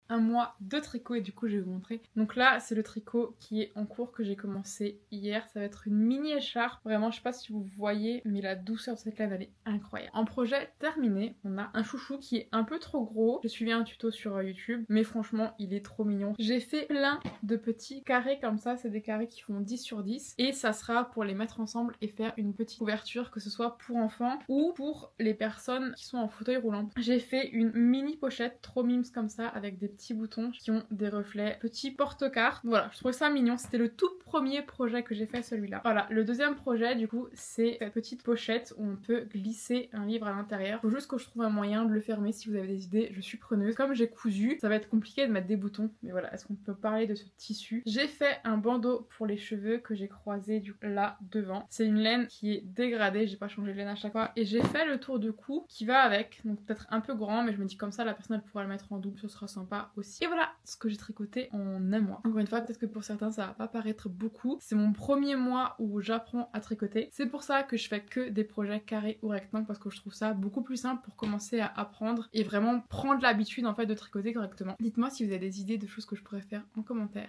un mois de tricot et du coup je vais vous montrer. Donc là c'est le tricot qui est en cours que j'ai commencé hier. Ça va être une mini écharpe. Vraiment je sais pas si vous voyez mais la douceur de cette laine elle est incroyable. En projet terminé, on a un chouchou qui est un peu trop gros. J'ai suivi un tuto sur YouTube mais franchement il est trop mignon. J'ai fait plein de petits carrés comme ça, c'est des carrés qui font 10 sur 10 et ça sera pour les mettre ensemble et faire une petite couverture, que ce soit pour enfants ou pour les personnes qui sont en fauteuil roulant. J'ai fait une mini pochette trop mimes comme ça avec des petits boutons qui ont des reflets, petits porte-cartes. Voilà, je trouvais ça mignon. C'était le tout premier projet que j'ai fait, celui-là. Voilà, le deuxième projet du coup c'est cette petite pochette où on peut glisser un livre à l'intérieur. Faut juste que je trouve un moyen de le fermer. Si vous avez des idées, je suis preneuse. Comme j'ai cousu, ça va être compliqué de mettre des boutons, mais voilà, est-ce qu'on peut parler de ce tissu? J'ai fait un bandeau pour les cheveux que j'ai croisé du coup là devant. C'est une laine qui est dégradée, j'ai pas changé de laine à chaque fois et j'ai fait le tour de cou qui va avec, donc peut-être un peu grand mais je me dis comme ça la personne elle pourra le mettre en double, ce sera sympa aussi. Et voilà ce que j'ai tricoté en un mois. Encore une fois, peut-être que pour certains ça va pas paraître beaucoup, c'est mon premier mois où j'apprends à tricoter. C'est pour ça que je fais que des projets carrés ou rectangles parce que je trouve ça beaucoup plus simple pour commencer à apprendre et vraiment prendre l'habitude en fait de tricoter correctement. Dites-moi si vous avez des idées de choses que je pourrais faire en commentaire.